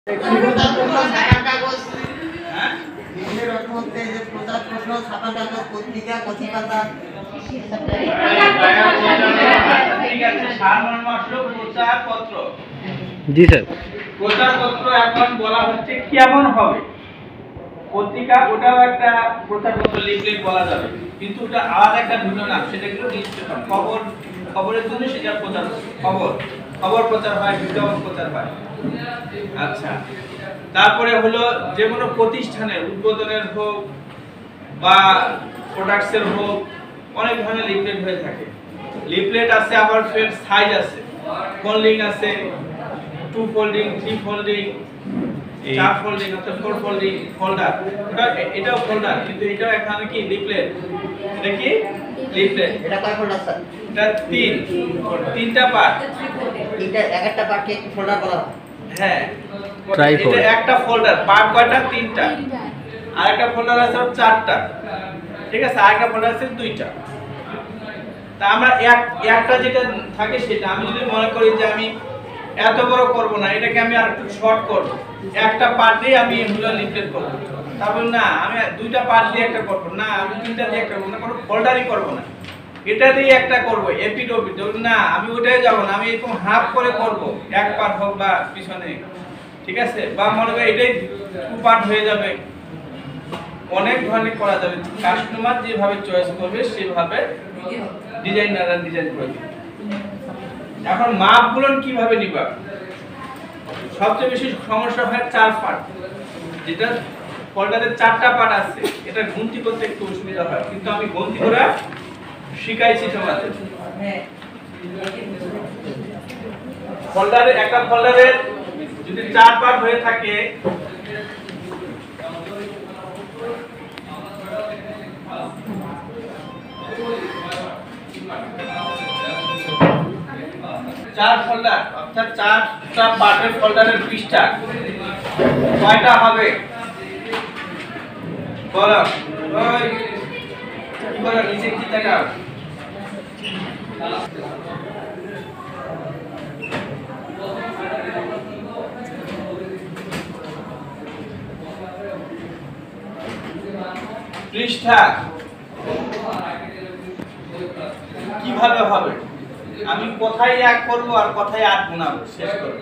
जी sir প্রচারপত্র এখন বলা হচ্ছে কেমন হবে পত্রিকা ওটাও একটা প্রচারপত্র লিফলেট বলা যাবে কিন্তু ওটা আলাদা একটা ভিন্ন নাম সেটা হলো নিউজপেপার খবরের জন্য সেটা প্রচার খবর প্রচার হয় বিজ্ঞাপন প্রচার হয় আচ্ছা তারপরে হলো যে কোনো প্রতিষ্ঠানের উদ্বোধনের হোক বা প্রোডাক্টসের হোক অনেক ধরনের লিফলেট হয়ে থাকে লিফলেট আছে আবার ফের সাইজ আছে ফোল্ডিং আছে 2 ফোল্ডিং 3 ফোল্ডিং 4 ফোল্ডিং অথবা 4 ফোল্ডিং ফোল্ডার এটাও ফোল্ডার কিন্তু এটাও এখানে কি লিফলেট এটা কি লিফলেট এটা কয় ফোল্ডার স্যার এটা তিনটা পার্ট একটা পার্টকে কি ফোল্ডার বলা হয় হ্যাঁ এটা একটা ফোল্ডার পার্ট কয়টা তিনটা আর একটা ফোল্ডার আছে চারটা ঠিক আছে আর একটা ফোল্ডার আছে দুইটা তা আমরা একটা যেটা থাকে সেটা আমি যদি মনে করি যে আমি এত বড় করব না এটাকে আমি আর একটু শর্ট করব একটা পার্ট দিয়ে আমি এগুলো লিফলেট করব তারপর না আমি দুইটা পার্ট দিয়ে একটা করব না আমি তিনটা দিয়ে একটা করব না কোনো ফোল্ডারই করব না এটা দিয়ে একটা করব এপিডোপিড না আমি ওটাই যাব না আমি এরকম হাফ করে করব এক পার্ট হোক বা পিছনে ঠিক আছে বা মনে করি এটাই টু পার্ট হয়ে যাবে অনেক ধরনের করা যাবে কাস্টমার যেভাবে চয়েস করবে সেভাবে ডিজাইনাররা ডিজাইন করে দিবে এখন মাপগুলো কিভাবে নিবা সবচেয়ে বেশি সমস্যা হয় 4 পার্ট যেটা ফোল্ডারে 4টা পার্ট আছে এটা গণতি করতে একটু অসুবিধা হয় কিন্তু আমি গণতি করে শিখাইছি তোমাদের একটা ফোল্ডারে যদি 4 পার্ট হয়ে থাকে চার ফোল্ডার অর্থাৎ 4টা পার্টের ফোল্ডারের পৃষ্ঠা কয়টা হবে বলো ওই কি বলো নিচে কি তাকাও পৃষ্ঠা কিভাবে হবে আমি কোথায় এক করব আর কোথায় 8 গুণাবো শেষ করব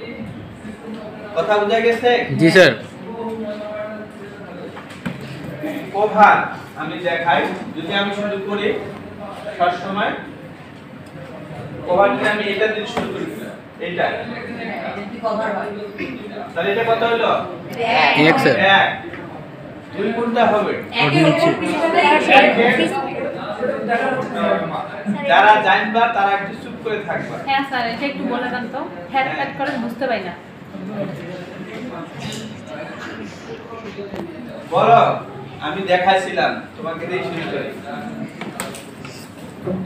কথা বুঝা গেছে জি স্যার কভার আমি দেখাই যদি আমি শুরু করি সব সময় কভারটা আমি এটা দিয়ে শুরু করি এইটা কি কভার হয় তাহলে এটা কত হলো 1 স্যার 1 2 কোনটা হবে যারা জানবা তারা একটু চুপ করে থাকবা হ্যাঁ স্যার এটা একটু বলে দেন তো হ্যাঁ কাট করে বুঝতে পাই না বলো আমি দেখাইছিলাম তোমাকে দিয়ে শুরু করি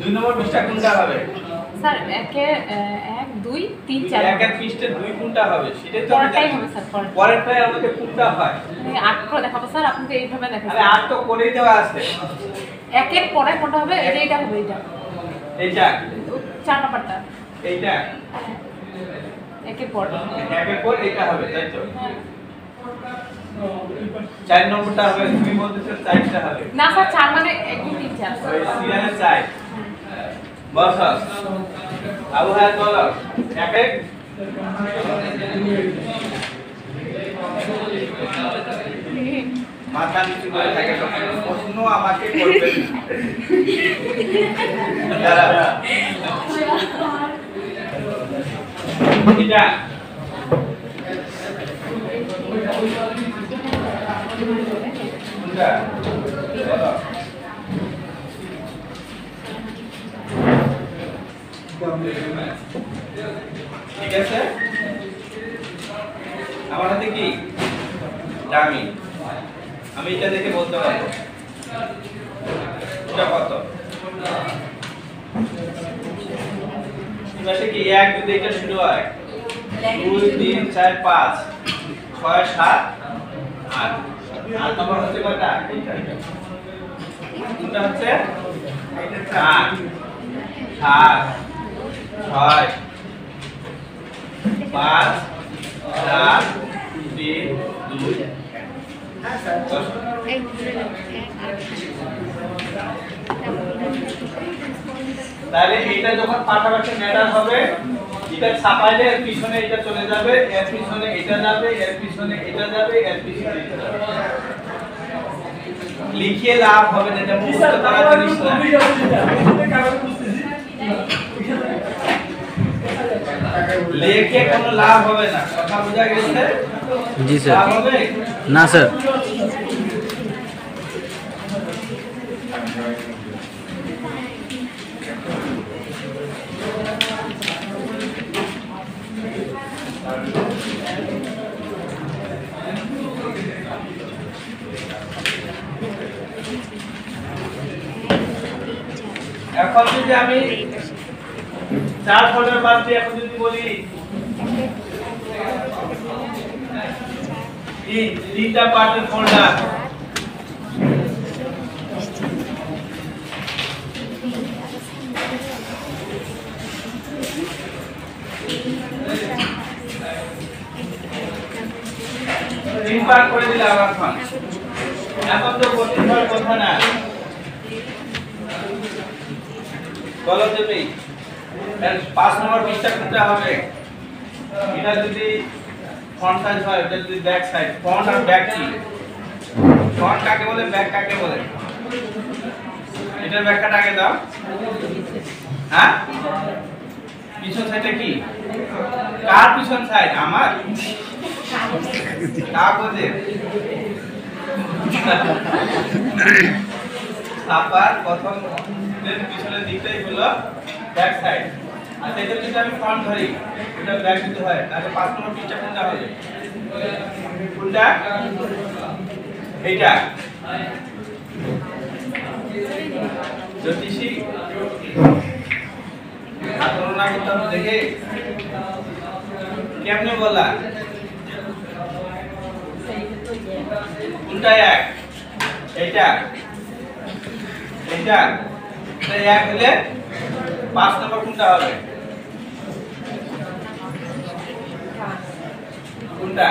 2 নম্বর পৃষ্ঠা কোনটা হবে স্যার একে 1 2 3 4 একের পৃষ্ঠাে 2 কোনটা হবে সেটাই তো পরেরটাই হবে স্যার পরেরটাই আমাদের কোনটা হয় মানে 8 করে দেখাবো স্যার আপনি তো এইভাবে দেখান আরে 8 তো করেই দেওয়া আছে একের পরে কোনটা হবে এইটা হবে এইটা 4 নাম্বারটা এইটা একের পর এটা হবে তাই তো 4 নম্বরটা হবে তুমি বলতেছো 4টা হবে না স্যার 4 মানে 1 2 3 4 ওই সিরিয়ালে 4 বস আবু হায়াত বলো এক মাথা নিচু করে থাকে প্রশ্ন আমাকে করবেন দাঁড়া এটা ঠিক আছে আমার হাতে কি দামি আমি এটা দেখে বলতে পারবো এটা কত পাশে কি 1 2 এটা শুরু হয় 2 3 4 5 6 7 8 8 নম্বর হচ্ছে কয়টা এটা হচ্ছে 8 7 6 5 4 3 তাহলে এটা যখন পাশাপাশি ম্যাটার হবে, এটা ছাপাইলে এর পিছনে এটা চলে যাবে, এর পিছনে এটা যাবে, এর পিছনে এটা যাবে, এর পিছনে এটা যাবে। লিখে লাভ হবে না, এটা মুখস্থ করা জিনিস না। লিখে কোনো লাভ হবে না, কথা বোঝা গেছে? জি স্যার। লাভ হবে না স্যার। এখন যদি আমি 4 ফোল্ডার বাদ দিয়ে এখন যদি বলি এই 3টা পার্টের ফোল্ডার, তিন পার্ট করে দিলে আবার এখন তো কঠিন হওয়ার কথা না। বলো তুমি 5 নম্বর পৃষ্ঠা কোনটা হবে? এটা যদি ফ্রন্ট সাইড হয়, এটা যদি ব্যাক সাইড। ফ্রন্ট আর ব্যাক কি? ফ্রন্ট কাকে বলে, ব্যাক কাকে বলে? এটার ব্যাখ্যাটা আগে দাও। হ্যাঁ, পিছন সাইডটা কি? কার পিছন সাইড? আমার কাগজের। ছাপার প্রথম পিছনের দিকটাই হলো ব্যাক সাইড। আর এটা যদি আমি ফ্রন্ট ধরি, এটা ব্যাক দিতে হয়, তাহলে 5 নম্বর পৃষ্ঠা কোনটা হবে? কোনটা? এইটা। জ্যোতিষী ধারণা করতে দেখে কেমনে বলা? কোনটা এক? এইটা। এইটা এক হলে 5 নম্বর কোনটা হবে? কোনটা?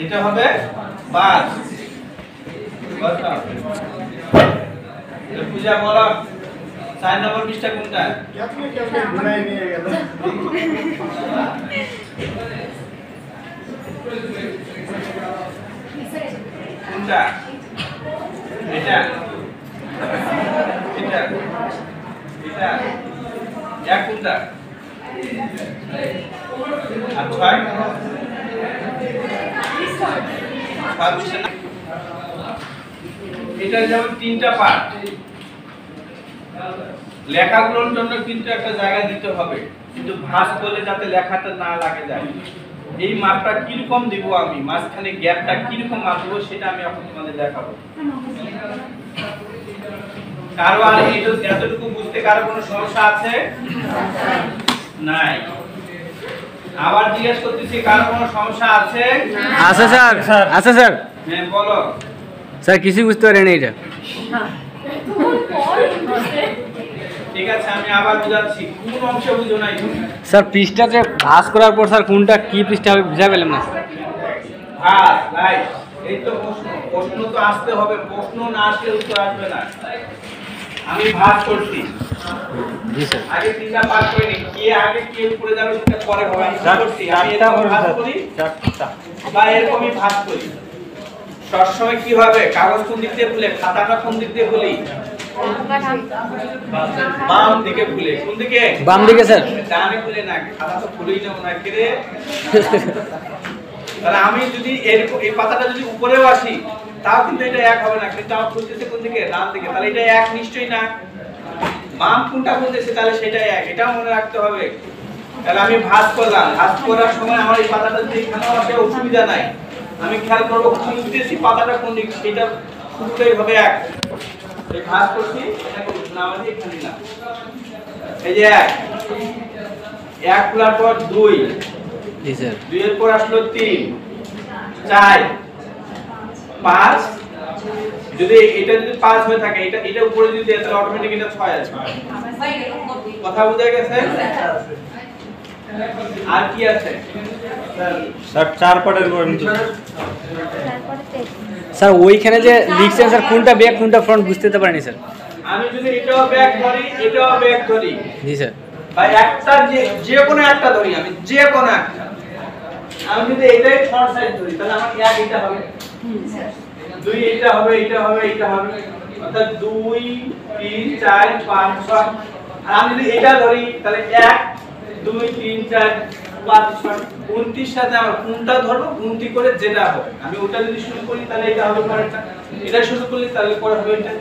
এটা হবে 5। পূজা বলো 4 নম্বর পৃষ্ঠা কোনটা? কোনটা? এটা। এটা। এটা। এক কোনটা? আর 6? এটা যেমন 3টা পার্ট, লেখাগুলোর জন্য কিন্তু একটা জায়গা দিতে হবে, কিন্তু ভাঁজ করলে যাতে লেখাটা না লাগে যায়। এই মাপটা কিরকম দিব আমি, মাঝখানে গ্যাপটা কিরকম মাপ দেবো সেটা আমি এখন তোমাদের দেখাবো। কারো আর এতটুকু বুঝতে কারো কোনো সমস্যা আছে? নাই। আবার জিজ্ঞেস করতেছি, কারো কোনো সমস্যা আছে? আছে স্যার, আছে স্যার। হ্যাঁ বলো। স্যার কিছু বুঝতে পারেন এইটা। ঠিক আছে, আমি আবার বুঝাচ্ছি। কোন অংশে বুঝো নাই তুমি? স্যার পৃষ্ঠাতে ভাঁজ করার পর স্যার কোনটা কি পৃষ্ঠা হবে বুঝা পেলাম না। ভাঁজ, রাইট। এই তো প্রশ্ন। প্রশ্ন তো আসতে হবে, প্রশ্ন না আসলে উত্তর আসবে না। আমি ভাঁজ করছি। জি স্যার। আগে 3টা পাস করে নি, কে আগে কে উপরে যাবে সেটা পরে হবে। আমি করছি, আমি এটা ভাঁজ করি, বা এরকমই ভাঁজ করি। সবসময় কি হবে, কাগজ কোন দিক দিয়ে খুলে, খাতাটা কোন দিক দিয়ে খুলি? বাম দিকে খুলে। কোন দিকে? বাম দিকে স্যার। ডানে খুলে না, খাতা তো খুলেই যাবো না কে রে। তাহলে আমি যদি এই পাতাটা যদি উপরেও আসি, তাও কিন্তু এটা এক হবে না, কিন্তু আমার খুলতেছে কোন দিকে? ডান দিকে। তাহলে এটা এক নিশ্চয়ই না। বাম কোনটা খুলতেছে, তাহলে সেটাই এক, এটাও মনে রাখতে হবে। তাহলে আমি ভাঁজ করলাম, ভাঁজ করার সময় আমার এই পাতাটা যদি এখানেও আসে অসুবিধা নাই। আমি খেয়াল করবো খুলতেছি পাতাটা কোন দিকে, সেটা পুরোটাই হবে এক। এই ভাঁজ করছি, এটা করছি না, আমাদের এখানে না। এই যে এক খোলার পর 2, জি স্যার। 2 এর পর আসলো 3, 4, 5। যদি এটা যদি 5 হয়ে থাকে, এটা উপরে যদি তাহলে অটোমেটিক এটা 6 আছে। কথা বুঝা গেছে? আর কি আছে স্যার 4 পার্টের করেন তো স্যার ওইখানে যে লিখছেন স্যার কোনটা ব্যাক কোনটা ফ্রন্ট বুঝতে তো পারিনি স্যার। আমি যদি এটাও ব্যাক ধরি এটাও ব্যাক ধরি জি স্যার। বা একটা যে কোনো একটা ধরি, আমি যে কোনো একটা, আমি যদি এটাই ফ্রন্ট সাইড ধরি তাহলে আমার এক এটা হবে, দুই এটা হবে, এটা হবে, এটা হবে, অর্থাৎ 2 3 4 5 6। আর আমি যদি এটা ধরি তাহলে 1 2 3 4 5 6 29 সাথে আমার কোনটা ধরবো গুনতি করে যেটা হবে, আমি ওটা যদি শুরু করি তাহলে এটা হবে পরেরটা, এটা শুরু করলে তাহলে পরে হবে এটা।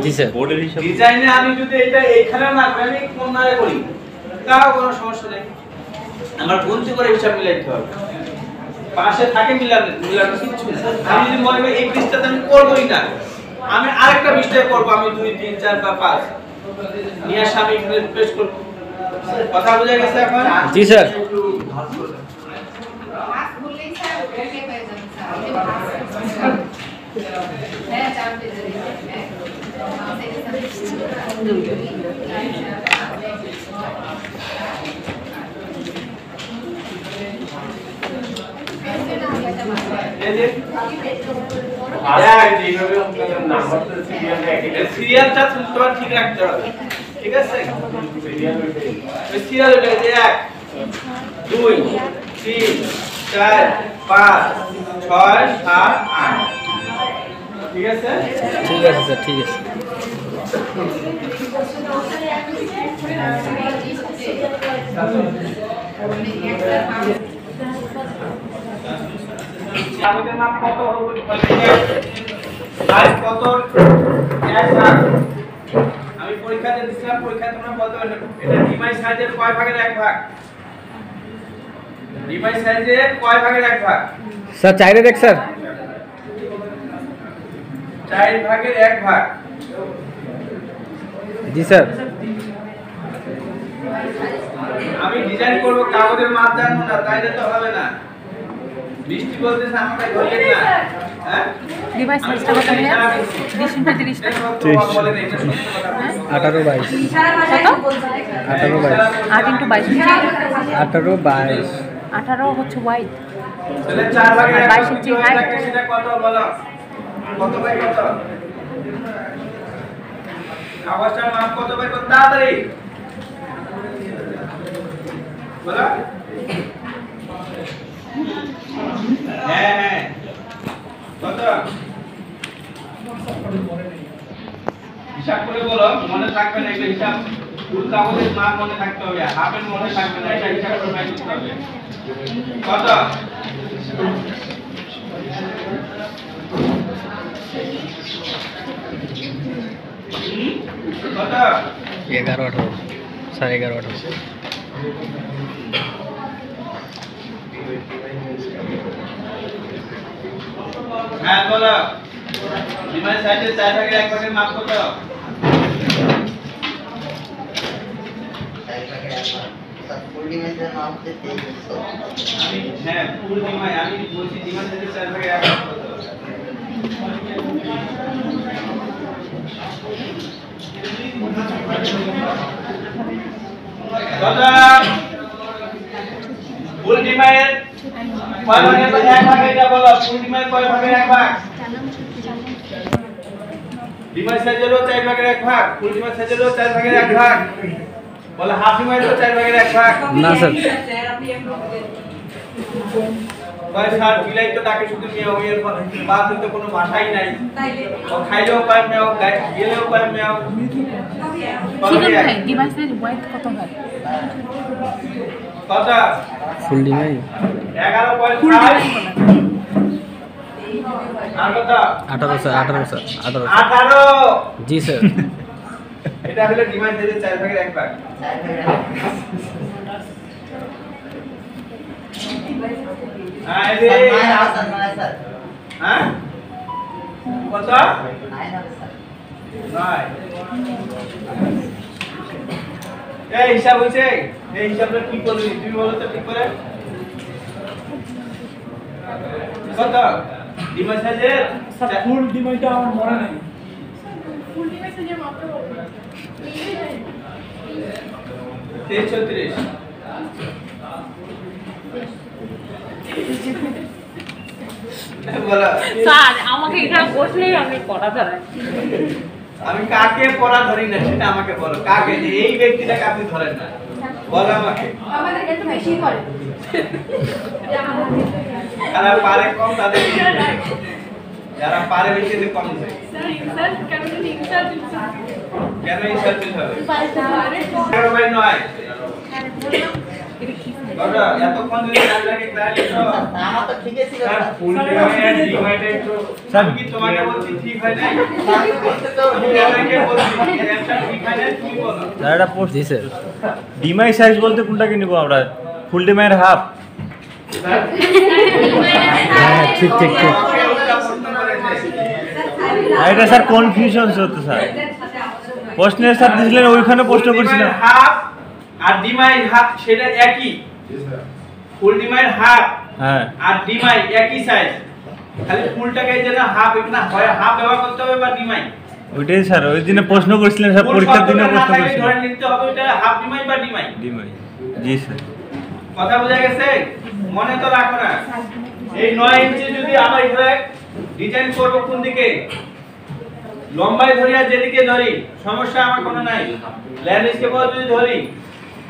জি স্যার। বোর্ডের হিসাব ডিজাইনে আমি যদি এটা এইখানে না করি, আমি কোণায় করি তাও কোনো সমস্যা নেই, আমার গুনতি করে হিসাব মিলাইতে হবে, পাশে থাকে মিলানো কিছু না। আমি যদি মনে করি এই পৃষ্ঠাতে আমি করবই না, আমি আরেকটা পৃষ্ঠায় করব, আমি 2 3 4 বা 5 নিয়ে আসে আমি এখানে পেস্ট করব। কথা বোঝা গেছে এখন? জি স্যার। এই যে সিরিয়ালটা তোমার ঠিক রাখতে হবে, ঠিক আছে? সিরিয়াল এটা যে 1 2 3 4 5 6 7 8, ঠিক আছে? ঠিক আছে স্যার, ঠিক আছে। আমাদের নাম কত হবে? সাইজ কত? 1 ভাগ। আমি পরীক্ষাতে দিছিলাম, পরীক্ষায় তোমরা বলতে পারবে এটা ডিভাইস সাইজের কয় ভাগের 1 ভাগ? ডিভাইস সাইজের কয় ভাগের 1 ভাগ? স্যার 4 দেখ স্যার। 4 ভাগের 1 ভাগ। জি স্যার। আমি ডিজাইন করব, কাগজের মাপ জানবো না, তাইলে তো হবে না। বৃষ্টি বলতেছে আমাকে ধরিয়ে না, হ্যাঁ? ডিভাইস সাইজটা কত ভাইয়া? 20 × 30 টা। 18 22 18 22 8 × 22 18 22 18 হচ্ছে ওয়াইড, তাহলে 4 ভাগের 1 22 ইঞ্চি height। সেটা কত বলো? কত বাই কত? কাগজটার মাপ কত বাই কত? তাড়াতাড়ি বলো। হ্যাঁ হ্যাঁ, কত? হিসাব করে বলো, মনে থাকবে না একটা হিসাব, ফুল কাগজের মাপ মনে থাকতে হবে, হাফের মনে থাকবে না, এটা হিসাব করে বাইর করতে হবে। কত? কত? 11 18 11.5 18 হ্যাঁ বলো, ডিভাইস সাইজের 4 ভাগের 1 ভাগের মাপ কত? ফুল ডিমেন্সের নাম হচ্ছে 2300। আমি হ্যাঁ ফুল ডিমাই, আমি বলছি ডিমাই সাইজের 4 ভাগের 1 ভাগ কত? কত? ফুল ডিমাইয়ের কয় ভাগের 1 ভাগ, এটা বলো। ফুল ডিমাইয়ের কয় ভাগের 1 ভাগ? ডিমাই সাইজেরও 4 ভাগের 1 ভাগ, ফুল ডিমাই সাইজেরও 4 ভাগের 1 ভাগ, বলে হাফ ডিমাইয়েরও 4 ভাগের 1 ভাগ। না স্যার। কয় স্যার বিলাই তো তাকে শুধু মেও, এর বাদ তো কোনো ভাষাই নাই, ও খাইলেও কয় মেও, গেলেও কয় মেও। ঠিক আছে, ডিভাইস সাইজ ওয়াইড কত হয়? কত? ফুল ডিমাই 11.5 ফুল ডিভাইস বলেন। আর কত? 18 স্যার 18 স্যার 18 18। জি স্যার। এটা হলো ডিমাইস সাইজের 4 ভাগের 1 ভাগ। হ্যাঁ এই যে হ্যাঁ কত? 9। এই হিসাব হইছে, এই হিসাবটা কি করবি তুমি বলো তো ঠিক করে। কত? ডিমাইস সাইজের ফুল ডিমাইটা আমার মনে নাই। 33 36 বলো স্যার আমাকে এখানে বসলেই আমি পড়া ধরাই। আমি কাকে পড়া ধরি না সেটা আমাকে বলো, কাকে, যে এই ব্যক্তিটাকে আপনি ধরেন না, বলো আমাকে। আমাদের একটু বেশি করে যারা পারে কম তাদের যারা পারে বেশি এদের কম যায়। স্যার কেন ইনসাল্ট দিচ্ছেন? কেন ইনসাল্ট দিতে হবে? পারতে পারে 11 বাই 9 দাদা এতক্ষণ যদি আপনাকে ক্লাস দিত আমার তো ঠিকই ছিল স্যার ফুল ডিভাইড ডিভাইডেড তো আমি কি তোমাকে বলছি ঠিক হয় নাই? আমি আপনাকে বলছি একটা ঠিক হয় নাই, তুমি বলো। এটা পোস্ট জি স্যার। ডিমাই সাইজ বলতে কোনটাকে নিব আমরা? ফুল ডিমাইয়ের হাফ? হ্যাঁ ঠিক ঠিক ঠিক। এটা স্যার কনফিউশন হতো স্যার। প্রশ্নের স্যার দিছিলেন ওইখানে প্রশ্ন করছিলাম। হাফ আর ডিমাই হাফ সেটা একই। ফুল ডিমাই হাফ হ্যাঁ আর ডিমাই একই সাইজ, খালি ফুলটাকে যেন হাফ এখানে হয় হাফ ব্যবহার করতে হবে বা ডিমাই। ওইটাই স্যার ওই দিনে প্রশ্ন করছিলেন স্যার, ফুল পরীক্ষার দিনে শব্দটা না প্রশ্ন থাকলে করছিলেন। ধরে নিতে হবে এটা হাফ ডিমাই বা ডিমাই। ডিমাই জি স্যার। কথা বোঝা গেছে? মনে তো রাখো না। এই 9 ইঞ্চি যদি আমরা এখানে ডিজাইন করব কোন দিকে, লম্বাই ধরি আর যেদিকে ধরি সমস্যা আমার কোনো নাই। ল্যান্ডস্কেপ যদি ধরি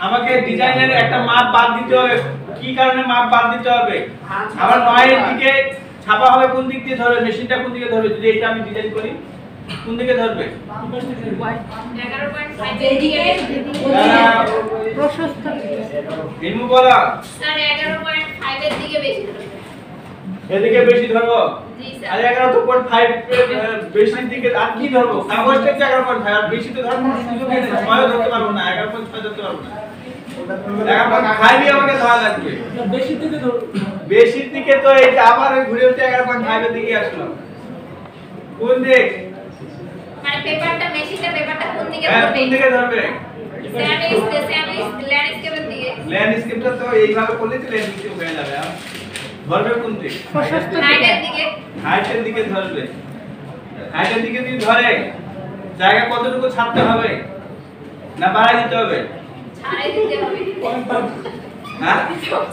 আমাকে ডিজাইনের একটা মাপ বাদ দিতে হবে। কি কারণে মাপ বাদ দিতে হবে? আবার 9 এর দিকে ছাপা হবে কোন দিক দিয়ে ধরবে, মেশিনটা কোন দিকে ধরবে, যদি এটা আমি ডিজাইন করি কোন দিকে ধরবে? 11.5 এদিকে প্রশস্ত ইনমু বলা স্যার 11.5 এর দিকে বেশি ধরুন। এদিকে বেশি ধরবো। জি স্যার। আর 11.5 বেশি দিকে আর কি ধরবো? কাগজটা 11.5 আর বেশি তো ধরবো না, সুযোগ নেই, ছয় ধরতে পারবো না, 11.6 ধরতে পারবো না। 11.5 আমাকে ধরা লাগবে। বেশি দিকে ধরুন। বেশির দিকে তো এই আবার ঘুরে উঠে 11.5 এর দিকে আসলো। কোন দিক? মানে পেপারটা মেশিনটা পেপারটা কোন দিকে হ্যাঁ, ধরবে? কোন দিকে ধরবে? ল্যান্ডস্কেপের দিকে। ল্যান্ডস্কেপটা তো এইভাবে করলে তো ল্যান্ডস্কেপ হয়ে যাবে। ধরবে কোন দিক? হাইটের দিকে। হাইটের দিকে ধরবে। হাইটের দিকে যদি ধরে জায়গা কতটুকু ছাড়তে হবে না বাড়াই দিতে হবে? ছাড়ে দিতে হবে। হ্যাঁ,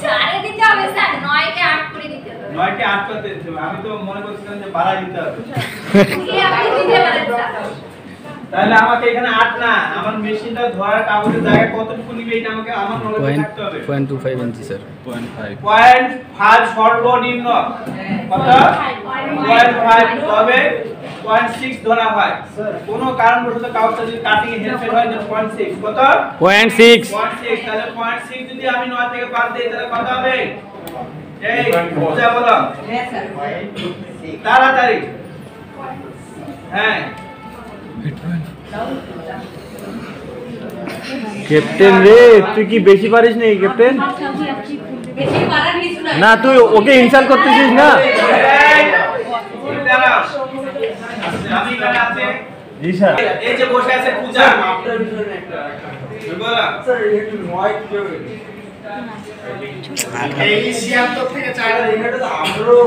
ছাড়ে দিতে হবে স্যার, 9 কে 8 করে দিতে হবে। 9 কে 8 করতে দিতে হবে। আমি তো মনে করছিলাম যে বাড়াই দিতে হবে। কি আপনি দিতে পারেন স্যার? তাহলে আমাকে এখানে 8 না, আমার মেশিনটা ধরার কাগজের জায়গা কতটুকু নিবে এটা আমাকে আমার নলেজে থাকতে হবে। 0.25 ইঞ্চি স্যার। 0.5 সর্বনিম্ন কত? 0.5 তবে 0.6 ধরা হয়। কোনো কারণবশত কাগজটা যদি কাটিং হেরফের হয় তাহলে 0.6 কত? 0.6 0.6 তাহলে 0.6 যদি আমি 9 থেকে বাদ দেই তাহলে কত হবে? এই বুঝা বলো। তাড়াতাড়ি। হ্যাঁ ক্যাপ্টেন রে তুই কি বেশি পারিস নাকি ক্যাপ্টেন? বেশি পারার কিছু নাই। না তুই ওকে ইনসাল্ট করতেছিস না? এই দাঁড়াও। আমি এখানে আছে। জি স্যার। এই যে বসে আছে পূজা। বলো। এই সিয়াত্তর থেকে চাইলে এখানে তো আমরো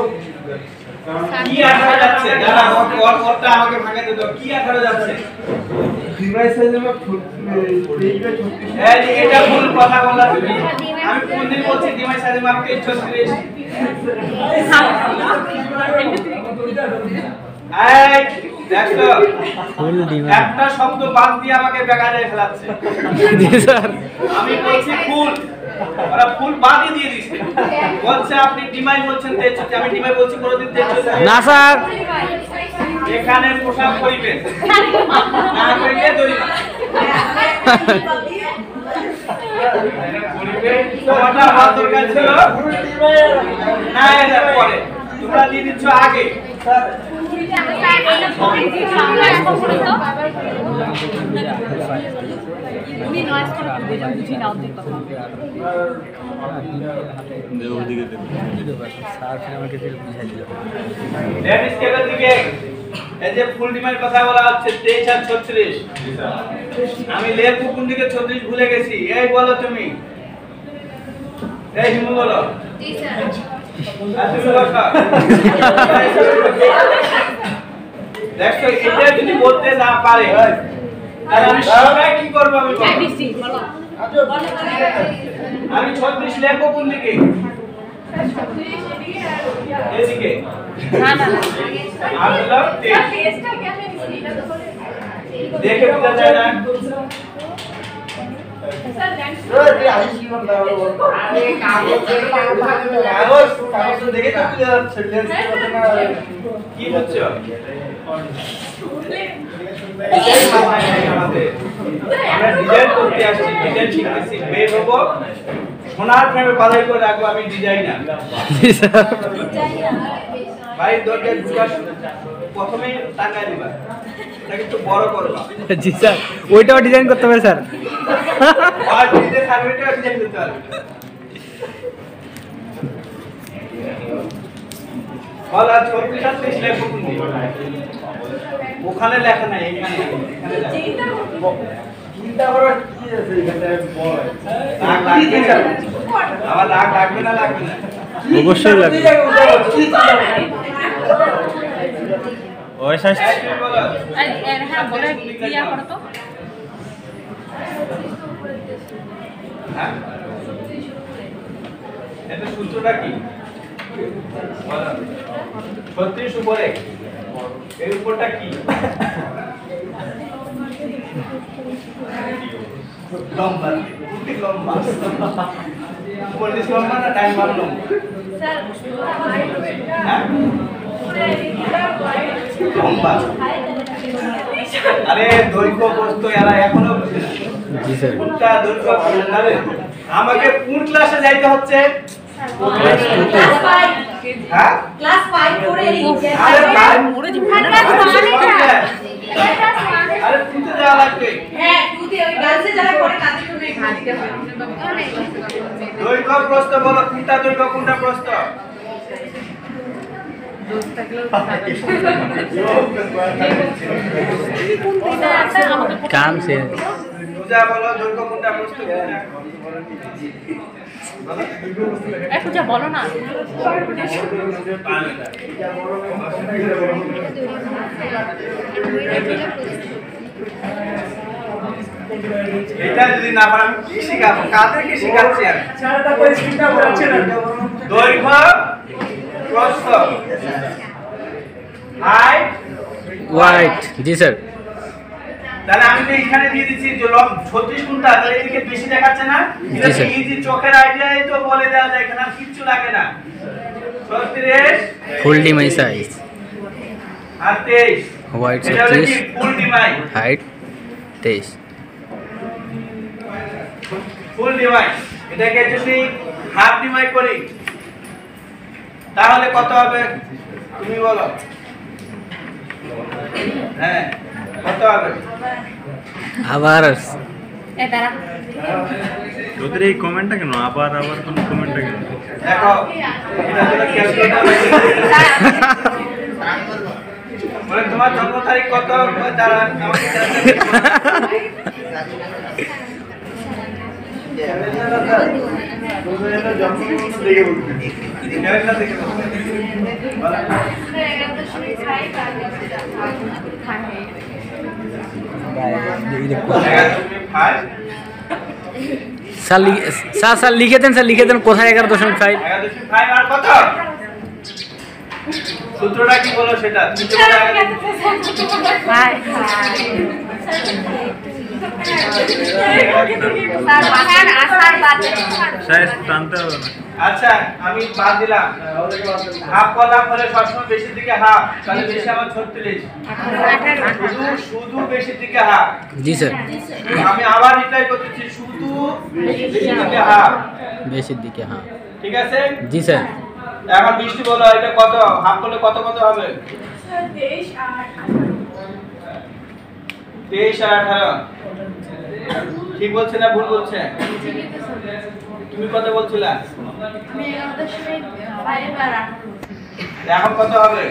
কি 18 যাচ্ছে? দাঁড়া ওরটা আমাকে ভাঙাতে দাও। কি 18 যাচ্ছে? এই এটা ভুল কথা বললা তুমি। আমি কোনদিন বলছি ডিমাই সাইজে মাপ 36। এই দেখো ফুল ডিমান্ড। একটা শব্দ বাদ দিয়ে আমাকে বেকারে ফেলাচ্ছে। জি স্যার। আমি বলছি ফুল, ওরা ফুল বাদই দিয়ে দিছে। বলছে আপনি ডিমাই বলছেন 63, আমি ডিমাই বলছি কোনদিন 63 না স্যার। এখানে পোশাক পরিবেশ না করিলে দরিমা। তোমারটা আমার দরকার ছিল না, এটা পরে তোমরা দিয়ে দিচ্ছ আগে। উনি নয়েজ করে বুঝে বুঝি না ওদের কথা। স্যার ফির আমাকে ফির বুঝাই দিল। ল্যান্ড স্কেলের দিকে এই যে ফুল ডিমাইয়ের কথা বলা হচ্ছে 23 আর 36। আমি লের কোন দিকে 36 ভুলে গেছি। এই বলো তুমি। এই হিমু বলো। জি স্যার। আর তুমি বসো। দেখো এটা যদি বলতে না পারে তাহলে আমি সবাই কি করব আমি বলো। এবিসি বলো। আমি 36 লিখবো কোন দিকে? এদিকে। না না না আমি লিখলাম 23। টেস্টটা কেমন ছিল এটা তো দেখে বোঝা যায় না। স্যার ল্যান্ড কি বুঝছো? আমরা ডিজাইন করতে আসছি, ডিজাইন শিখতেছি, বের হবো সোনার ফ্রেমে বাধাই করে রাখবো। আমি ডিজাইনার ভাই, দরকার ঢুকার প্রথমে টাকা দিবা, এটাকে একটু বড় করবা। জি স্যার, ওইটাও ডিজাইন করতে হবে স্যার। আর ডিজাইন সার্ভেটা ডিজাইন করতে পারবে। বলা 36 লেখো কোন দিকে? ওখানে লেখা নাই, এখানে চিন্তা করো কি আছে এখানে বল। আবার রাগ লাগবে না, লাগবে না? অবশ্যই লাগবে। ওই সাইজ হ্যাঁ বলে ক্লিয়ার করো তো। হ্যাঁ, এটা সূত্রটা কি? 36 উপরে, এর উপরটা কি? লম্বা, কুটি লম্বা। উপরে লম্বা না ডাইন বাম লম্বা? হ্যাঁ? লম্বা। আরে দৈর্ঘ্য প্রস্থ এরা এখনো বুঝে না। জি স্যার। কোনটা দৈর্ঘ্য প্রস্থ জানেন? আমাকে কোন ক্লাসে যাইতে হচ্ছে? হ্যাঁ? ক্লাস 5 করে আরে ভাই, ওরে যে আরে তুইতে যাওয়া লাগবে। হ্যাঁ তুই ওই গার্লসে যারা করে তাদের জন্য এখানে দিতে হবে। দৈর্ঘ্য প্রস্থ বলো, কোনটা দৈর্ঘ্য কোনটা প্রস্থ? काम से পূজা বলো, দৈর্ঘ্য কোনটা প্রস্থ কোনটা? একটু যা বলো না। এটা যদি না পারেন কি শিখাবো? কাদেরকে শিখাচ্ছি আমি? দৈর্ঘ্য প্রস্থ হাইট वाइट। जी सर। তাহলে আমি তো এখানে দিয়ে দিচ্ছি যে 36 কোনটা, তাহলে এদিকে বেশি দেখাচ্ছে না? এটা জি স্যার। ইজি চোখের আইডিয়াই তো বলে দেওয়া যায়, এখানে আর কিচ্ছু লাগে না। 36 फुल डीमाई साइज আর 23 वाइट এটা হলো কি 36 ফুল ডিমাই। हाइट 23। ফুল ডিমাই, এটাকে যদি হাফ ডিমাই করি তাহলে কত হবে তুমি বলো? হ্যাঁ, কত হবে? आवार এ দাঁড়া তোদের এই কমেন্টটা কেন আবার আবার কোন কমেন্টটা কেন? দেখো, এটা হলো ক্যালকুলেটর। বলে তোমার জন্ম তারিখ কত? দাঁড়া, আমাকে ক্যালেন্ডার দেখে বলতে। বলো। सर लिखे दें कोথায় 11.5। 11.5 আর কত? সূত্রটা কি বলো সেটা? ভাই সাইজ টানতে হবে না। আচ্ছা, আমি বাদ দিলাম। হাফ করলাম হলে সবসময় বেশির দিকে হাফ, তাহলে বেশি আমার 36। শুধু বেশির দিকে হাফ। जी सर। আমি আবার রিপ্লাই করতেছি, শুধু বেশির দিকে হাফ। बेसिक दिखे हाँ। ঠিক আছে? जी सर। এখন বৃষ্টি বলো, এটা কত? হাফ করলে কত কত হবে? 23 আর 18। ঠিক বলছে না ভুল বলছে? তুমি কত বলছিলা? আমি 11.5 আর 18। এখন কত হবে?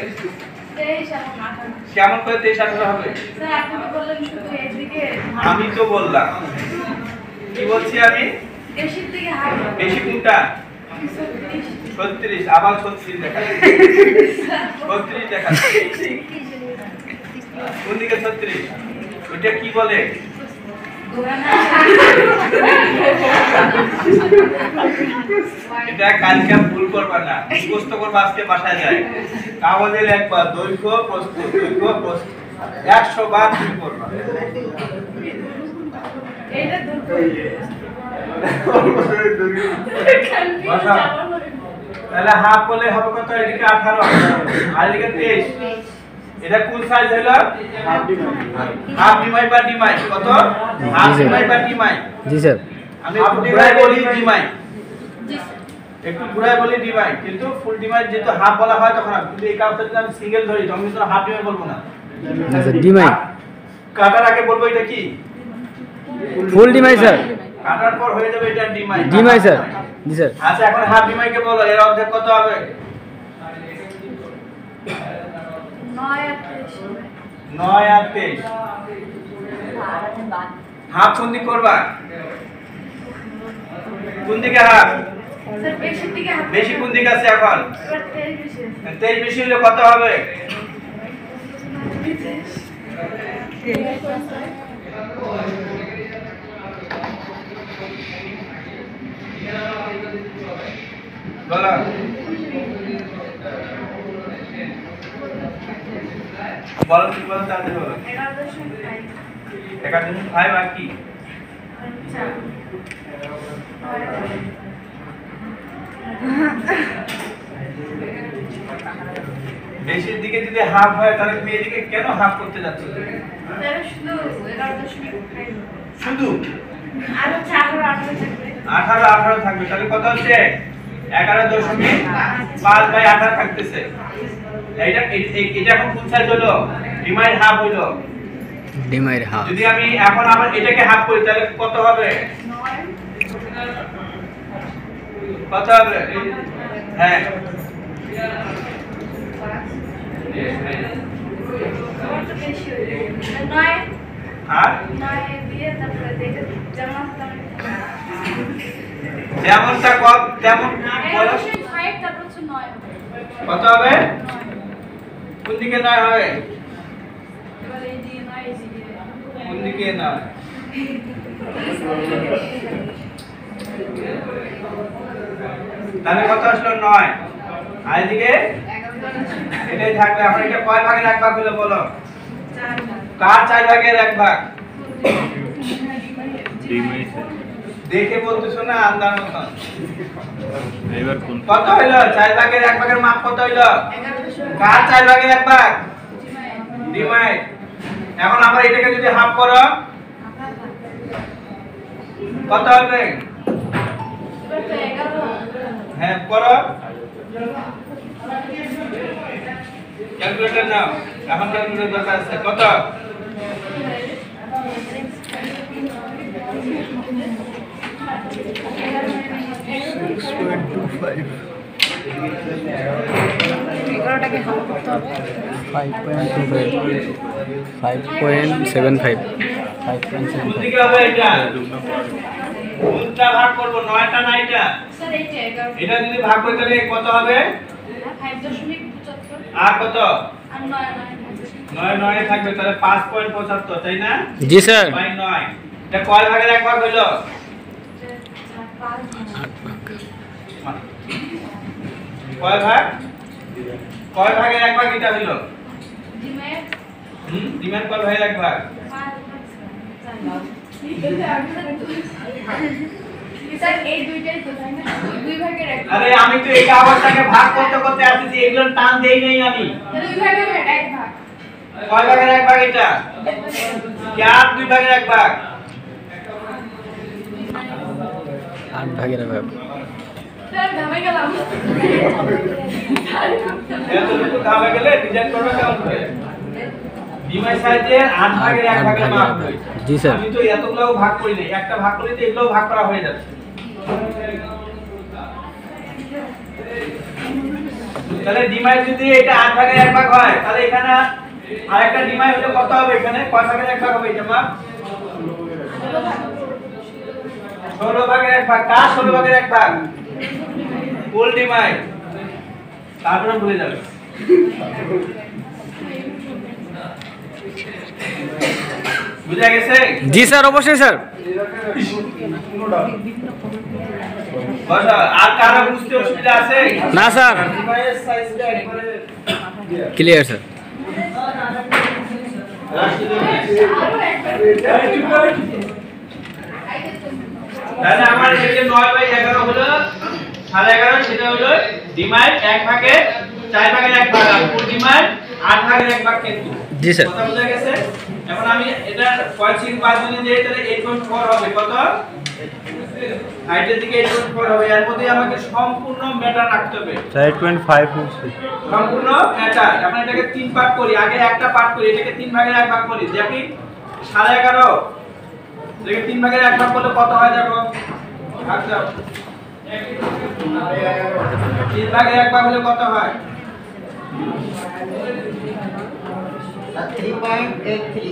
23 আর 18। কেমন করে 23 18 হবে? স্যার আপনি বললেন শুধু এদিকে আমি তো বললাম। কি বলছি আমি? বেশির দিকে হাফ। বেশি কোনটা? 36। আবার 36 দেখা। 36 দেখা। কোন দিকে 36? ওইটা কি বলে? এটা কালকে ভুল করবা না, মুখস্থ করবা আজকে বাসায় যায়। কাগজে লিখবা দৈর্ঘ্য প্রস্থ, দৈর্ঘ্য প্রস্থ 100 বার তুমি করবা। এটা তাহলে হাফ বলে হবে কত? এদিকে 18 আর এদিকে 23। এটা কোন সাইজ হলো? হাফ ডিমাই বা ডিমাই কত? হাফ ডিমাই বা ডিমাই। জি স্যার। আমি একটু ঘুরাই বলি ডিমাই, একটু ঘুরাই বলি ডিমাই, কিন্তু ফুল ডিমাই যেহেতু হাফ বলা হয় তখন কিন্তু এই কাউন্টে যদি আমি সিঙ্গেল ধরি তখন কিন্তু হাফ ডিমাই বলবো না। স্যার ডিমাই কাটার আগে বলবো এটা কি? ফুল ডিমাই স্যার। কাটার পর হয়ে যাবে এটা ডিমাই। Demy sir. জি স্যার। আচ্ছা এখন হাফ ডিমাইকে বলো এর অর্ধেক কত হবে? 9 আর 23। হাফ কোন দিক করবা? কোন দিকে হাফ? বেশি কোন দিকে আছে এখন? 23 বেশি হলে কত হবে? বলো। বলো কি বলো তাহলে বলো। 11.5 আর কি? বেশির দিকে যদি হাফ হয় তাহলে তুমি এদিকে কেন হাফ করতে যাচ্ছ? শুধু 18 থাকবে, তাহলে কত হচ্ছে? 11.5/18 থাকতেছে। এটা এখন কোন সাইজ হলো? ডিমাইড হাফ হলো। ডিমাইড হাফ। যদি আমি এখন আবার এটাকে হাফ করি তাহলে কত হবে? কত হবে? হ্যাঁ আর যেমনটা কম তেমন বলো। কত হবে? কোন দিকে 9 হবে? কোন দিকে 9? তাহলে কত আসলো? 9 আর এদিকে এটাই থাকবে। এখন এটা কয় ভাগের এক ভাগ হলো বলো? কার 4 ভাগের এক ভাগ? দেখে বলতেছো না আন্দার মতন? এবার কোন কত হইলো? 4 ভাগের এক ভাগের মাপ কত হইলো? কার 4 ভাগের এক ভাগ? ডিমাই। এখন আমরা এটাকে যদি হাফ করো কত হবে? হ্যাঁ করো, ক্যালকুলেটর নাও। এখন ক্যালকুলেটর দরকার আছে। কত? এগারোটাকে হাফ করতে হবে। 5.25 5.75 কোন 5.75 দিকে হবে এটা? কোনটা ভাগ করব? 9টা না এটা? স্যার এইটা 11 এটা যদি ভাগ করি তাহলে কত হবে? 5.75 আর কত? আর 9 9 থাকবে, তাহলে 5.75 তাই না? জি স্যার। বাই 9। এটা কয় ভাগের এক ভাগ হইলো? 8 ভাগ। কয় ভাগ? কয় ভাগের এক ভাগ এটা হইলো? ডিমের ডিমের কয় ভাগের এক ভাগ? স্যার এই দুইটাই তো তাই না? দুই ভাগের এক। আরে আমি তো এই কাগজটাকে ভাগ করতে করতে আসছি, এগুলো টান দেই নাই আমি। দুই ভাগের এক ভাগ। কয় ভাগের এক ভাগ এটা? চার 2 ভাগের এক ভাগ। 8 ভাগের এক ভাগ। স্যার ঘামে গেলাম। এতটুকু ঘামে গেলে ডিজাইন করবে কেমন করে? ডিমাই সাইজের 8 ভাগের এক ভাগের মাপ কই? জি স্যার। আমি তো এতগুলো ভাগ করি নাই, একটা ভাগ করলে তো এগুলো ভাগ করা হয়ে যাচ্ছে। তাহলে ডিমাই যদি এটা 8 ভাগের এক ভাগ হয় তাহলে এখানে আরেকটা ডিমাই হলে কত হবে? এখানে কয় ভাগের এক ভাগ হবে এটা মাপ? 16 ভাগের এক ভাগ। কার 16 ভাগের এক ভাগ? ফুল ডিমাই। তারপরে ভুলে যাবে। বুঝা গেছে? জি স্যার, অবশ্যই স্যার। বসো, আর কারো বুঝতে অসুবিধা আছে? না স্যার, ক্লিয়ার স্যার। তাহলে আমার এই যে 9/11 হলো 11.5, সেটা হলো ডিমাইট 1 ভাগে 4 ভাগের 1 ভাগ, আর ফুল ডিমাইট 8 ভাগের 1 ভাগ কিন্তু। জি স্যার। কথা বুঝা গেছে? এখন আমি এটা পয়েন্ট বাদ দিয়ে দেই, তাহলে 8.4 হবে কত? হাইটের দিকে 8.4 হবে। এর মধ্যে আমাকে সম্পূর্ণ মেটা রাখতে হবে। 8.5 হচ্ছে। সম্পূর্ণ মেটা। এখন এটাকে 3 ভাগ করি, আগে একটা পার্ট করি, এটাকে 3 ভাগের 1 ভাগ করি। দেখি 11.5 এটাকে 3 ভাগের 1 ভাগ করলে কত হয় দেখো। ভাগ দাও। 3 ভাগের 1 ভাগ হলে কত হয়? 3.83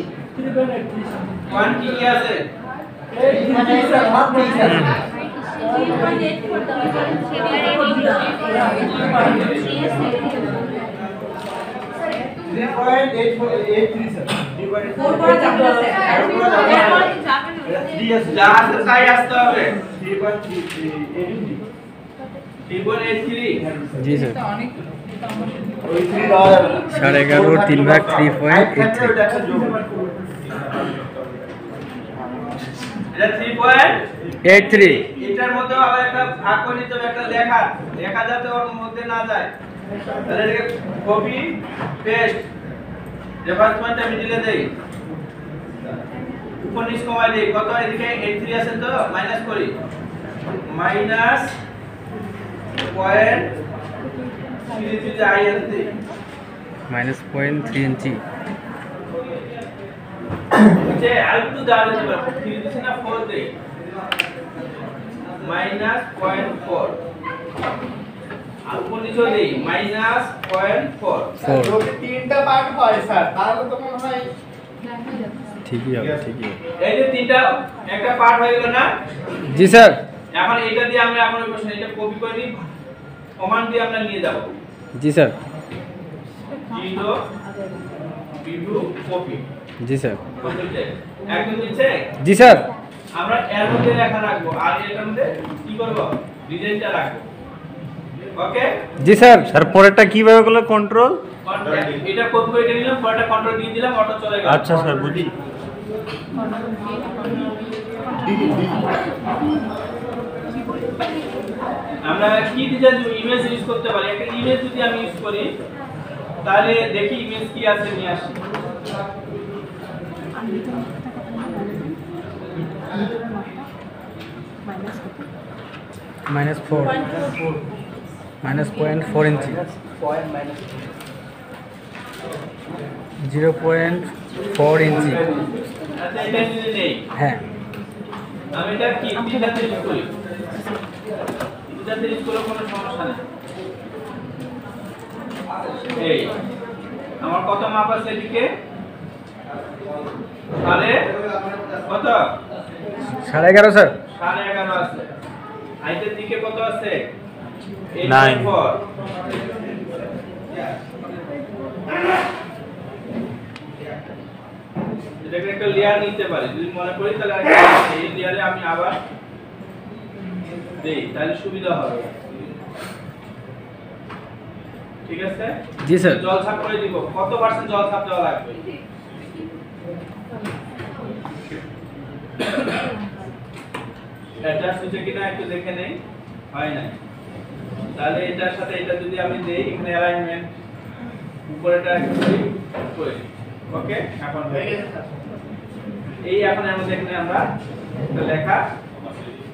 কোয়ান কি কি আছে? মানে এটা ভাগ দিয়েছে 3.83 স্যার। যা আছে তাই আসতে হবে। 3.83 জি স্যার। ওই 3 দেওয়া যাবে না। 11.5 3 ভাগ 3.83। এটা 3.83। 83। এটার মধ্যে আবার একটা ভাগ করে নিতে হবে, একটা লেখা যাতে ওর মধ্যে না যায়। তাহলে এটাকে কপি পেস্ট, রেফারেন্স পয়েন্টটা মিডিলে দেই, উপর নিচ কমাই দেই। কত এদিকে 83 আছে তো মাইনাস করি, মাইনাস পয়েন্ট 33 আই আছে -0.3 ইঞ্চি। যে আরেকটু দাঁড়া যেতে পারে, 3 দিছি না 4 দেই, -0.4 আর উপর নিচে দেই -0.4। যদি 3টা পার্ট হয় স্যার তাহলে তো মনে হয় ঠিকই হবে, ঠিকই হবে। এই যে তিনটা একটা পার্ট হয়ে গেল না? জি স্যার। এখন এটা দিয়ে আমরা এখন ওই প্রশ্ন এটা কপি করে নিই, কমান্ড দিয়ে আমরা নিয়ে যাব। জি স্যার। 0 বিভু কপি। জি স্যার। কপিতে একদম নিচে জি স্যার। আমরা এর মধ্যে লেখা রাখবো, আর এটার মধ্যে কি করব? ডিজাইনটা রাখবো। ওকে? জি স্যার। স্যার পরেরটা কিভাবে করলে কন্ট্রোল? এটা কপি করে নিলাম, পরেরটা কন্ট্রোল দিয়ে দিলাম, অটো চলে গেল। আচ্ছা স্যার, বুঝি। আমরা কি ডিজাইন ইমেজ ইউজ করতে পারি? একটা ইমেজ যদি আমি ইউজ করি তাহলে দেখি ইমেজ কি আছে নিয়ে আসি। -4 -0.4 ইঞ্চি। 0.4 ইঞ্চি। আচ্ছা এটা যদি নেই, হ্যাঁ। আমি এটা কি তিনটাতে ইউজ করি, তিনটাতে ইউজ করলে কোনো সমস্যা নেই। এই আমার কত মাপ আছে এদিকে? তাহলে কত? 11.5 স্যার। 11.5 আছে। হাইটের দিকে কত আছে? 9 8.4। এটাকে একটা লেয়ার নিতে পারি যদি মনে করি, তাহলে এই লেয়ারে আমি আবার দেই, তাহলে সুবিধা হবে। ঠিক আছে? জি স্যার। জল ছাপ করে দিব। কত পার্সেন্ট জল ছাপ দেওয়া লাগবে? এটা সুচে কিনা একটু দেখে নেই, হয় না। তাহলে এটার সাথে এটা যদি আমি দেই, এখানে অ্যালাইনমেন্ট উপরেটা একটু করে দিই। ওকে? এখন হয়ে গেছে। এই এখন আমাদের এখানে আমরা একটা লেখা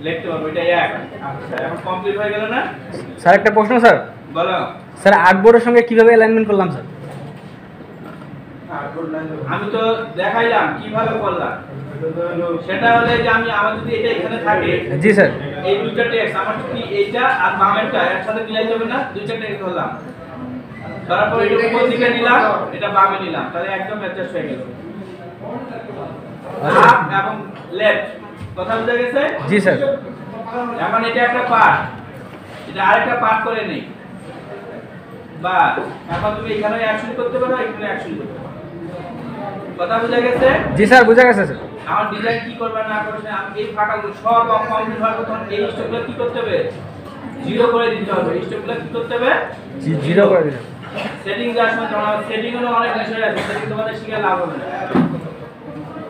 লিখতে পারবো, এটা এক। আচ্ছা এখন কমপ্লিট হয়ে গেল না? স্যার একটা প্রশ্ন স্যার। বলো। স্যার আর্টবোর্ডের সঙ্গে কিভাবে অ্যালাইনমেন্ট করলাম স্যার? আমি তো দেখাইলাম কিভাবে করলাম। সেটা হলে যে আমি আমার যদি এটা এখানে থাকে, জি স্যার। এই দুইটা টেক্সট আমার যদি এইটা আর বামেরটা একসাথে মিলাই যাবে না? দুইটা টেক্সট ধরলাম, তারপর এটা উপর দিকে নিলাম, এটা বামে নিলাম, তাহলে একদম অ্যাডজাস্ট হয়ে গেল। আপ এবং লেফট, কথা বুঝা গেছে? জি স্যার। এখন এটা একটা পার্ট, এটা আরেকটা পার্ট করে নেই, বা এখন তুমি এখানে অ্যাকশন করতে পারো, এখানে অ্যাকশন করতে পারো। কথা বুঝা গেছে? জি স্যার বুঝা গেছে স্যার। আমার ডিজাইন কি করবে না করবে আমি এই ফাঁকাগুলো সব কমপ্লিট হওয়ার পর এই স্টপগুলো কি করতে হবে? জিরো করে দিতে হবে। স্টপগুলো কি করতে হবে? জিরো করে দিন। সেটিং যাওয়ার সময় তোমার সেটিং এরও অনেক বিষয় আছে, সেটিং তোমাদের শিখে লাভ হবে না।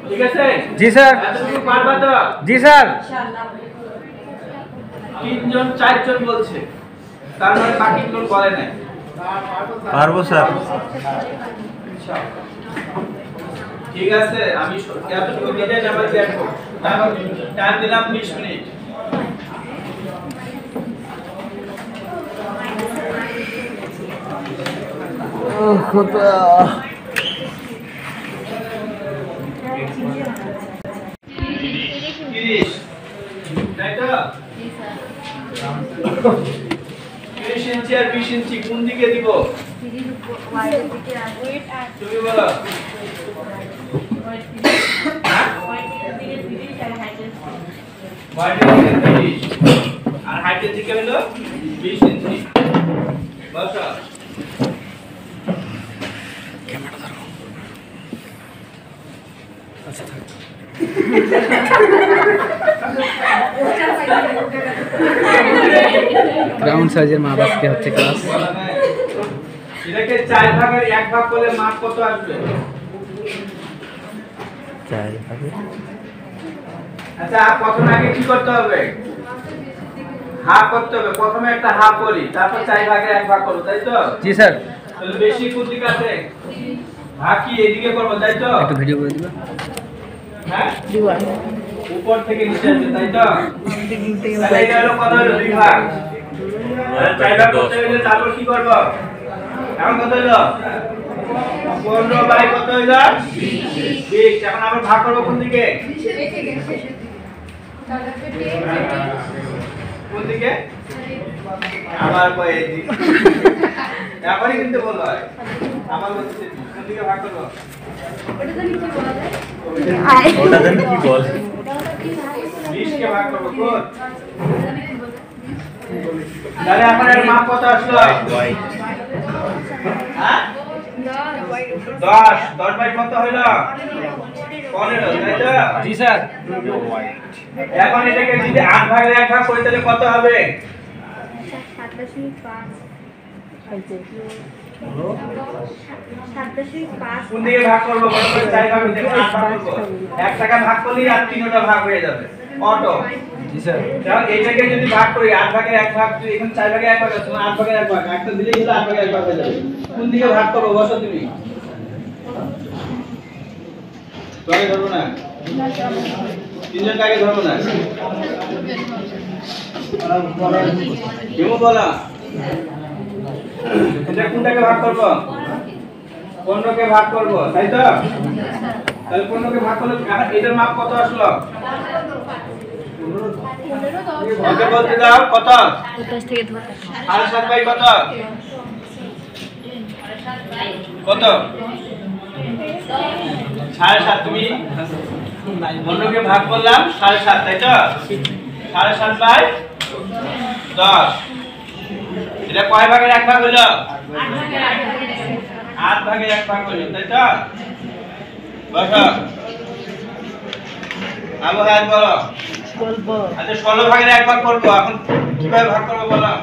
ঠিক আছে? জি স্যার। এতটুকু পারবা তো? জি স্যার। 3 জন 4 জন বলছে, তার মানে বাকিগুলো বলে নাই। পারবো স্যার। ঠিক আছে, আমি এতটুকু ডিজাইন আবার দেখব। তারপর টাইম দিলাম 20 মিনিট। তাই তো? 30 ইঞ্চি আর 20 ইঞ্চি কোন দিকে দিব? তুমি বলো। আর হাইটের দিকে হলো 20 ইঞ্চি। বসো। গ্রাউন্ড সাইজের মাপ আজকে হচ্ছে ক্লাস। এটাকে 4 ভাগের 1 ভাগ করলে মাপ কত আসবে? 4 ভাগে। আচ্ছা, প্রথমে আগে কি করতে হবে? হাফ করতে হবে। প্রথমে একটা হাফ করি, তারপর 4 ভাগের 1 ভাগ করব, তাই তো? জি স্যার। তাহলে বেশি কোন দিকে আছে? ভাগ কি এদিকে করব, তাই তো? একটু ভিডিও করে দিবা। হ্যাঁ? উপর থেকে নিচে আসবে, তাই তো? তাহলে এটা হলো কত হলো? 2 ভাগ। 4 ভাগ করতে হলে তারপর কি করব? এখন কত হলো? 15 বাই কত হলো? 20। এখন আমরা ভাগ করব কোন দিকে? কোন দিকে? আবার কই এদিকে। এবারই কিন্তু বল হয়। আমার বলতে কোন দিকে ভাগ করব? ওটা দেন কি বল? 20 কে ভাগ করব কোন? তাহলে আমার এর মাপ কত আসলো? হ্যাঁ? 10 বাই কত হইল? 15, তাই তো? জি স্যার। এখন এটাকে যদি 8 ভাগের 1 ভাগ করি তাহলে কত হবে? 7.5 কোন দিকে ভাগ করব? বড় করে 4 ভাগ হইতে 8 ভাগ করব। 1 টাকা ভাগ করলেই আর 3টা ভাগ হয়ে যাবে। অটো। জি স্যার। তাহলে এইটাকে যদি ভাগ করি 8 ভাগের 1 ভাগ, তুই এখন 4 ভাগের 1 ভাগ আছে, 8 ভাগের 1 ভাগ। একটা দিলেই হলো 8 ভাগের 1 ভাগ হয়ে যাবে। কোন দিকে ভাগ করব? বসো তুমি। তোকে ধরবো না। 3 জন কাকে ধরবো না। কেউ বলা। এটা কোনটাকে ভাগ করব? 15 কে ভাগ করব, তাই তো? তাহলে 15 কে ভাগ করলে এটার মাপ কত আসলো? ওকে বলতে দাও কত? 7.5 বাই কত? কত? 7.5। তুমি 15 কে ভাগ করলাম 7.5, তাই তো? 7.5 বাই 10। এটা কয় ভাগের 1 ভাগ হলো? 8 ভাগের 1 ভাগ হলো, তাই তো? বসো। আবু হাত বলো। বলবো। আচ্ছা 16 ভাগের 1 ভাগ করব। এখন কিভাবে ভাগ করব বলো?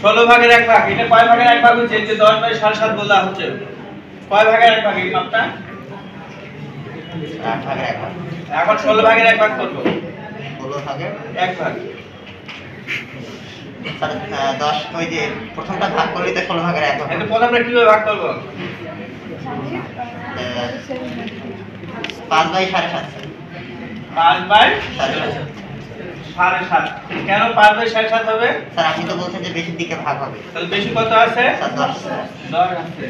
16 ভাগের 1 ভাগ। এটা কয় ভাগের 1 ভাগ হচ্ছে? যে 10 বাই 7.5 বলা হচ্ছে। কয় ভাগের 1 ভাগ এই মাপটা? 8 ভাগের 1 ভাগ। এখন 16 ভাগের 1 ভাগ করব। 16 ভাগের 1 ভাগ। স্যার 10 ওই যে প্রথমটা ভাগ করলে তো 16 ভাগের 1 ভাগ। এটা প্রথমটা কিভাবে ভাগ করব? 5 বাই 7.5। 5 বাই 7.5। 7.5। কেন 5 বাই 7.5 হবে? স্যার আপনি তো বলছেন যে বেশির দিকে ভাগ হবে। তাহলে বেশি কত আছে? স্যার 10। 10 আছে।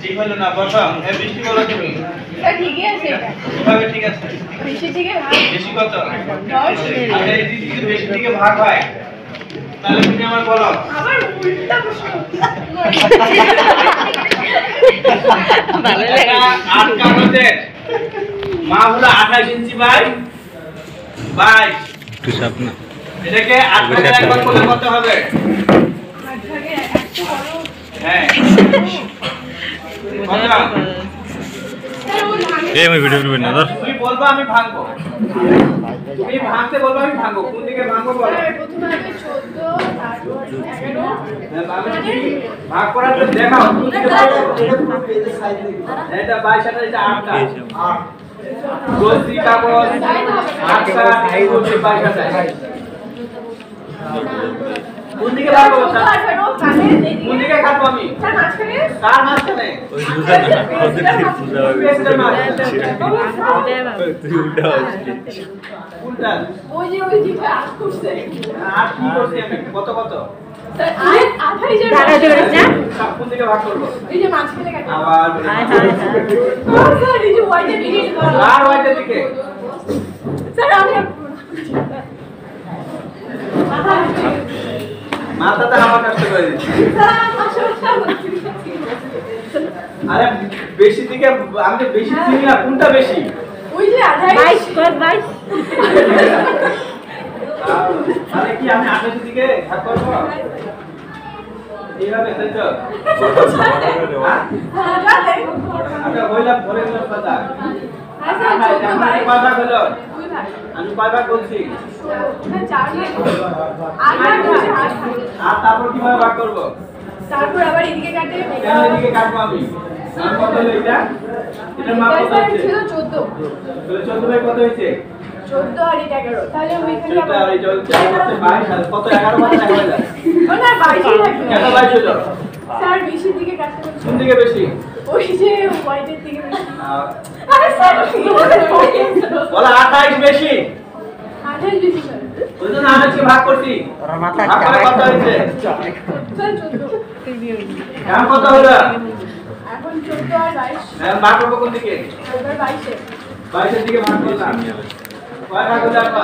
ঠিক হলো না? বসো। এই বৃষ্টি বলো তুমি। ঠিকই আছে এটা। কিভাবে ঠিক আছে? বেশি থেকে ভাগ বেশি কত? 10। আচ্ছা এই যদি বেশি দিকে ভাগ হয় তাহলে তুমি আমার বলো। আবার উল্টা প্রশ্ন। ভালো লাগে। 8 কাগজের মাপ হলো 28 ইঞ্চি বাই 22। একটু সাপ না। এটাকে 8 ভাগে 1 ভাগ করলে কত হবে? 8 ভাগে 1 তো বড়। হ্যাঁ। এই আমি ভিডিও করব না ধর তুমি বলবা আমি ভাঙবো তুমি ভাঙতে বলবা আমি ভাঙবো কোন দিকে ভাঙবো বলো প্রথমে হবে 14 তারপর 11 ভাগ করার তো দেখাও কোন দিকে ভাঙবো এটা 22 এটা 8টা 8 গোলসি কাগজ 8টা এই হচ্ছে 22 কোন দিকে ভাঙবো কোন দিকে কাটবো আমি কার মাঝখানে ওই বুঝা না তুই উল্টা হচ্ছিস কোনটা ওই যে যেটা আট করছে আর কি করছি আমি কত স্যার আঠাই যে কোন দিকে ভাগ করবো এই যে মাঝখানে কাটে আবার স্যার এই যে ওয়াইটে ডিলিট করো আর ওইটার দিকে স্যার আমি মাথাটা আমার কষ্ট করে দিচ্ছি আরে বেশি দিকে আমি তো বেশি চিনি না কোনটা বেশি ওই যে আঠাই 22 আরে কি আমি 28 দিকে ভাগ করব এইভাবে তাই তো আচ্ছা বললাম ধরে দিলাম কথা কয়বার হলো আমি কয়বার বলছি আর তারপর কিভাবে ভাগ করব তারপর আবার এদিকে কাটে কেন এদিকে কাটবো আমি কত হলো এটা এটার মাপ কত হচ্ছে ছিল 14 14 বাই কত হয়েছে 14 আর 11 তাহলে ওইখানে 14 আর 22 আর কত 11 বার টাকা হয়ে যায় ও না 22 থাকবে কেন 22 হলো স্যার বেশির দিকে কাটতে বলছি কোন দিকে বেশি ওই যে হোয়াইটের দিকে বেশি আহ, আরে স্যার বলা 28 বেশি 28 বেশি স্যার ওই জন্য 28 কে ভাগ করছি ভাগ করে কত হয়েছে স্যার 14 এখন কত হলো এখন 14 আর 22 হ্যাঁ ভাগ করবো কোন দিকে এবার 22 এ 22 এর দিকে ভাগ করলাম কয় ভাগ হলো এখন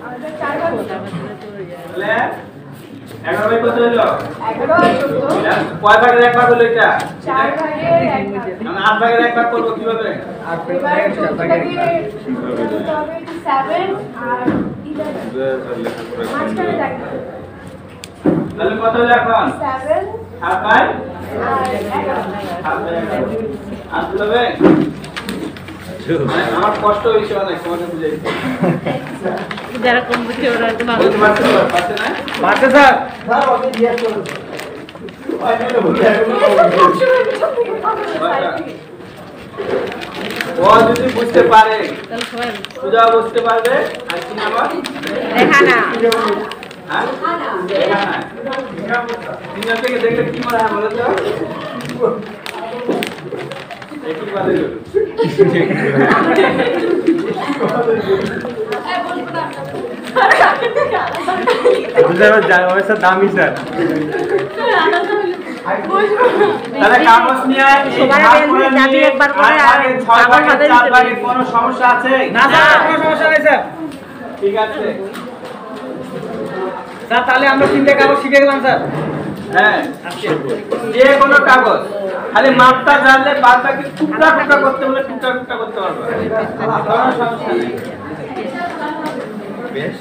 আমাদের 4 ভাগ তাহলে 11 বাই কত হলো 11 আর 14 কয় ভাগের এক ভাগ হলো এটা 4 ভাগের 1 ভাগ মানে 8 ভাগের এক ভাগ করবো কিভাবে এবার 14টাকে করতে হবে 7 আর 11 মাঝখানে থাকবে তাহলে কত হলো এখন 7 হাফ বাই আর 11 হাফ বাই 11 আর বলবে আমার কষ্ট হয়েছে অনেক তোমাকে বুঝাইতে যারা কম বুঝে ওরা তো ভালো বলতে পারছো না পারছে না পারছে স্যার ও যদি বুঝতে পারে তাহলে সবাই পূজা বুঝতে পারবে আর কি নাম রেহানা হ্যাঁ রেহানা তিনজন থেকে দেখলে কি মনে হয় বলো তো একই বাদে গেল স্যার দামি স্যার তাহলে কাগজ নিয়ে যাবি একবার করে আর কাগজ হাতে চার দিতে ভাগে কোনো সমস্যা আছে না স্যার কোনো সমস্যা নেই স্যার ঠিক আছে স্যার তাহলে আমরা 3টে কাগজ শিখে গেলাম স্যার হ্যাঁ যে কোনো কাগজ খালি মাপটা জানলে বাদ বাকি টুকরা টুকরা করতে বলে টুকরা টুকরা করতে পারবে কোনো সমস্যা নেই বেশ